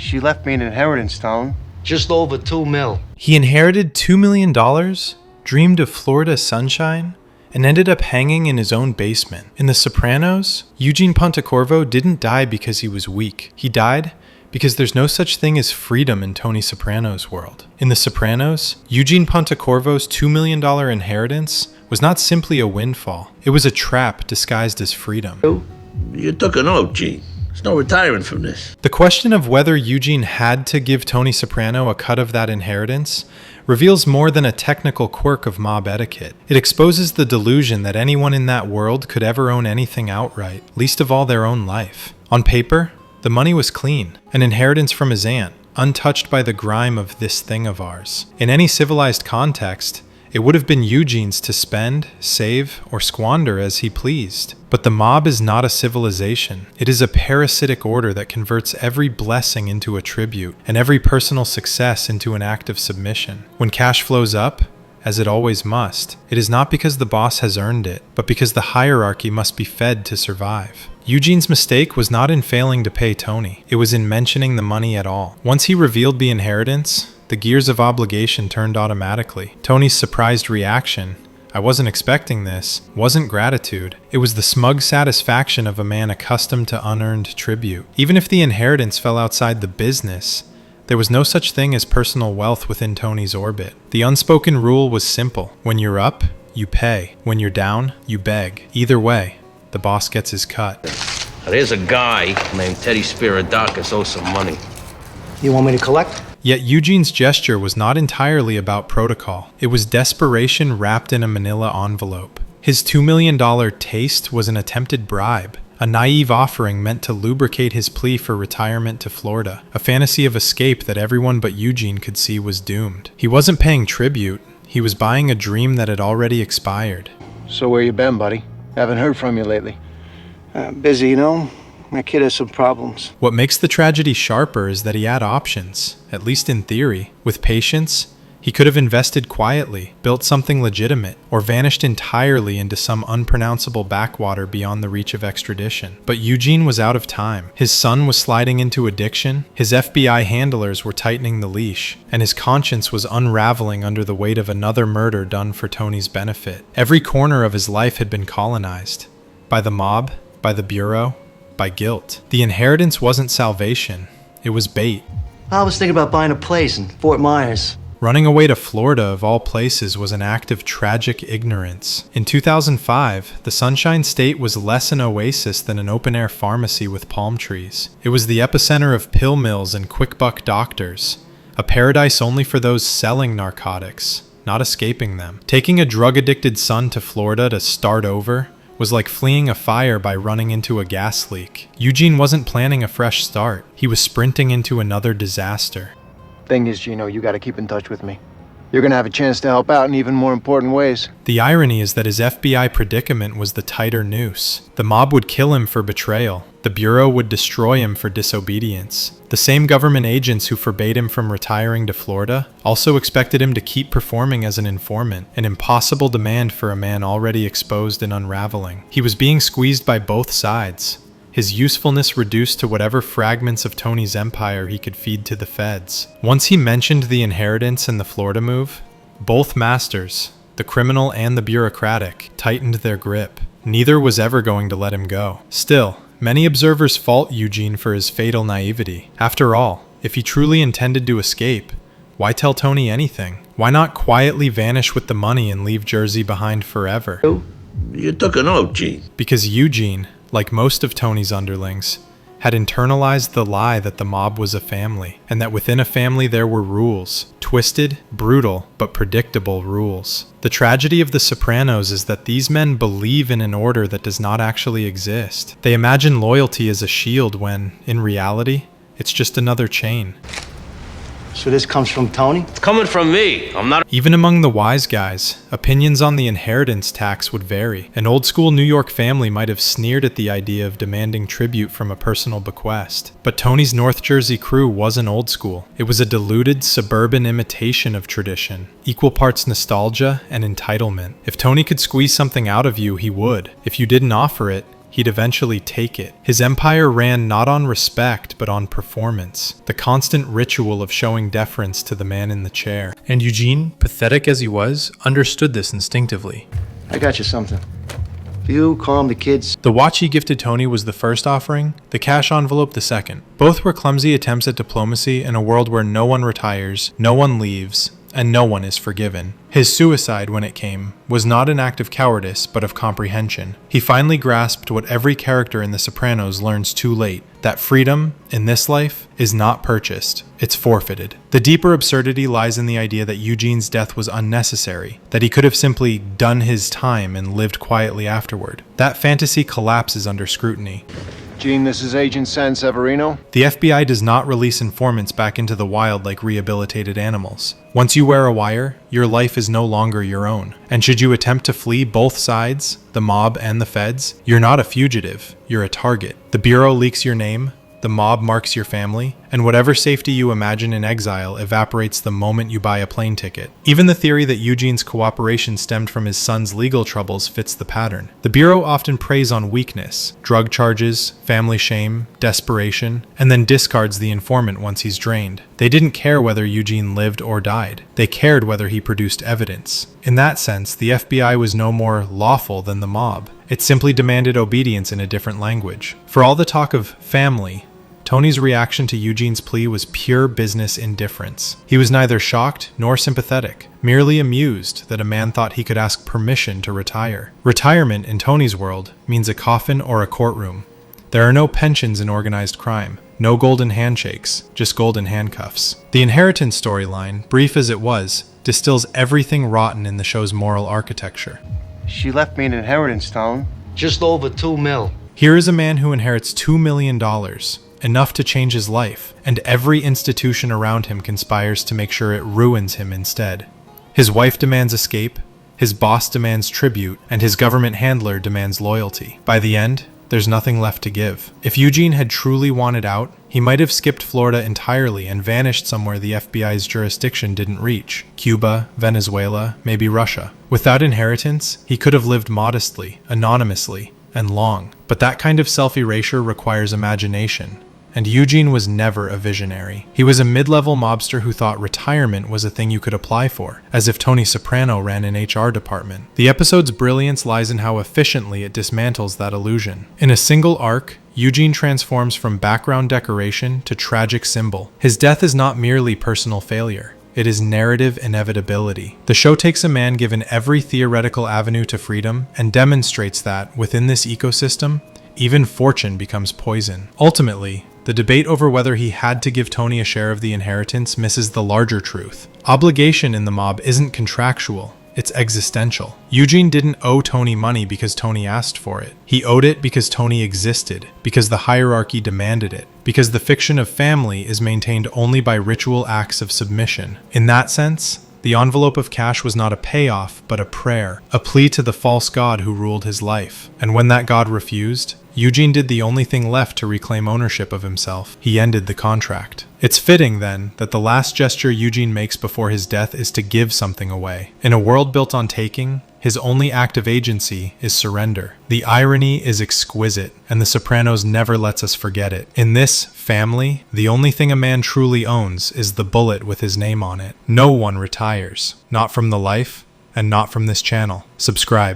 She left me an inheritance, Tone. Just over $2 million. He inherited $2 million, dreamed of Florida sunshine, and ended up hanging in his own basement. In The Sopranos, Eugene Pontecorvo didn't die because he was weak. He died because there's no such thing as freedom in Tony Soprano's world. In The Sopranos, Eugene Pontecorvo's $2 million inheritance was not simply a windfall. It was a trap disguised as freedom. You took an oath, Gene. There's no retiring from this. The question of whether Eugene had to give Tony Soprano a cut of that inheritance reveals more than a technical quirk of mob etiquette. It exposes the delusion that anyone in that world could ever own anything outright, least of all their own life. On paper, the money was clean, an inheritance from his aunt, untouched by the grime of this thing of ours. In any civilized context, it would have been Eugene's to spend, save, or squander as he pleased. But the mob is not a civilization. It is a parasitic order that converts every blessing into a tribute, and every personal success into an act of submission. When cash flows up, as it always must, it is not because the boss has earned it, but because the hierarchy must be fed to survive. Eugene's mistake was not in failing to pay Tony. It was in mentioning the money at all. Once he revealed the inheritance, the gears of obligation turned automatically. Tony's surprised reaction, "I wasn't expecting this," wasn't gratitude. It was the smug satisfaction of a man accustomed to unearned tribute. Even if the inheritance fell outside the business, there was no such thing as personal wealth within Tony's orbit. The unspoken rule was simple. When you're up, you pay. When you're down, you beg. Either way, the boss gets his cut. There's a guy named Teddy Spiridakis owes some money. You want me to collect? Yet Eugene's gesture was not entirely about protocol. It was desperation wrapped in a manila envelope. His $2 million taste was an attempted bribe, a naive offering meant to lubricate his plea for retirement to Florida, a fantasy of escape that everyone but Eugene could see was doomed. He wasn't paying tribute, he was buying a dream that had already expired. So where you been, buddy? Haven't heard from you lately. Busy, you know? My kid has some problems. What makes the tragedy sharper is that he had options, at least in theory. With patience, he could have invested quietly, built something legitimate, or vanished entirely into some unpronounceable backwater beyond the reach of extradition. But Eugene was out of time. His son was sliding into addiction, his FBI handlers were tightening the leash, and his conscience was unraveling under the weight of another murder done for Tony's benefit. Every corner of his life had been colonized. By the mob, by the bureau, by guilt. The inheritance wasn't salvation, it was bait. I was thinking about buying a place in Fort Myers. Running away to Florida, of all places, was an act of tragic ignorance. In 2005, the Sunshine State was less an oasis than an open-air pharmacy with palm trees. It was the epicenter of pill mills and quick-buck doctors, a paradise only for those selling narcotics, not escaping them. Taking a drug-addicted son to Florida to start over was like fleeing a fire by running into a gas leak. Eugene wasn't planning a fresh start. He was sprinting into another disaster. Thing is, Gino, you gotta keep in touch with me. You're gonna have a chance to help out in even more important ways. The irony is that his FBI predicament was the tighter noose. The mob would kill him for betrayal. The Bureau would destroy him for disobedience. The same government agents who forbade him from retiring to Florida also expected him to keep performing as an informant, an impossible demand for a man already exposed and unraveling. He was being squeezed by both sides, his usefulness reduced to whatever fragments of Tony's empire he could feed to the feds. Once he mentioned the inheritance and the Florida move, both masters, the criminal and the bureaucratic, tightened their grip. Neither was ever going to let him go. Still, many observers fault Eugene for his fatal naivety. After all, if he truly intended to escape, why tell Tony anything? Why not quietly vanish with the money and leave Jersey behind forever? You took an oath, Gene. Because Eugene, like most of Tony's underlings, had internalized the lie that the mob was a family, and that within a family there were rules. Twisted, brutal, but predictable rules. The tragedy of The Sopranos is that these men believe in an order that does not actually exist. They imagine loyalty as a shield when, in reality, it's just another chain. So this comes from Tony? It's coming from me. I'm not... Even among the wise guys, opinions on the inheritance tax would vary. An old-school New York family might have sneered at the idea of demanding tribute from a personal bequest. But Tony's North Jersey crew wasn't old school. It was a diluted, suburban imitation of tradition, equal parts nostalgia and entitlement. If Tony could squeeze something out of you, he would. If you didn't offer it, he'd eventually take it. His empire ran not on respect, but on performance, the constant ritual of showing deference to the man in the chair. And Eugene, pathetic as he was, understood this instinctively. I got you something. You calm the kids. The watch he gifted Tony was the first offering, the cash envelope the second. Both were clumsy attempts at diplomacy in a world where no one retires, no one leaves, and no one is forgiven. His suicide, when it came, was not an act of cowardice, but of comprehension. He finally grasped what every character in The Sopranos learns too late, that freedom, in this life, is not purchased, it's forfeited. The deeper absurdity lies in the idea that Eugene's death was unnecessary, that he could have simply done his time and lived quietly afterward. That fantasy collapses under scrutiny. Gene, this is Agent San Severino. The FBI does not release informants back into the wild like rehabilitated animals. Once you wear a wire, your life is no longer your own. And should you attempt to flee both sides, the mob and the feds, you're not a fugitive, you're a target. The Bureau leaks your name, the mob marks your family, and whatever safety you imagine in exile evaporates the moment you buy a plane ticket. Even the theory that Eugene's cooperation stemmed from his son's legal troubles fits the pattern. The Bureau often preys on weakness, drug charges, family shame, desperation, and then discards the informant once he's drained. They didn't care whether Eugene lived or died. They cared whether he produced evidence. In that sense, the FBI was no more lawful than the mob. It simply demanded obedience in a different language. For all the talk of family, Tony's reaction to Eugene's plea was pure business indifference. He was neither shocked nor sympathetic, merely amused that a man thought he could ask permission to retire. Retirement, in Tony's world, means a coffin or a courtroom. There are no pensions in organized crime, no golden handshakes, just golden handcuffs. The inheritance storyline, brief as it was, distills everything rotten in the show's moral architecture. She left me an inheritance, Tom. Just over $2 million. Here is a man who inherits $2 million, enough to change his life, and every institution around him conspires to make sure it ruins him instead. His wife demands escape, his boss demands tribute, and his government handler demands loyalty. By the end, there's nothing left to give. If Eugene had truly wanted out, he might have skipped Florida entirely and vanished somewhere the FBI's jurisdiction didn't reach. Cuba, Venezuela, maybe Russia. Without inheritance, he could have lived modestly, anonymously, and long. But that kind of self-erasure requires imagination. And Eugene was never a visionary. He was a mid-level mobster who thought retirement was a thing you could apply for, as if Tony Soprano ran an HR department. The episode's brilliance lies in how efficiently it dismantles that illusion. In a single arc, Eugene transforms from background decoration to tragic symbol. His death is not merely personal failure. It is narrative inevitability. The show takes a man given every theoretical avenue to freedom and demonstrates that, within this ecosystem, even fortune becomes poison. Ultimately, the debate over whether he had to give Tony a share of the inheritance misses the larger truth. Obligation in the mob isn't contractual, it's existential. Eugene didn't owe Tony money because Tony asked for it. He owed it because Tony existed, because the hierarchy demanded it, because the fiction of family is maintained only by ritual acts of submission. In that sense, the envelope of cash was not a payoff, but a prayer, a plea to the false god who ruled his life. And when that god refused, Eugene did the only thing left to reclaim ownership of himself. He ended the contract. It's fitting, then, that the last gesture Eugene makes before his death is to give something away. In a world built on taking, his only act of agency is surrender. The irony is exquisite, and The Sopranos never lets us forget it. In this family, the only thing a man truly owns is the bullet with his name on it. No one retires. Not from the life, and not from this channel. Subscribe.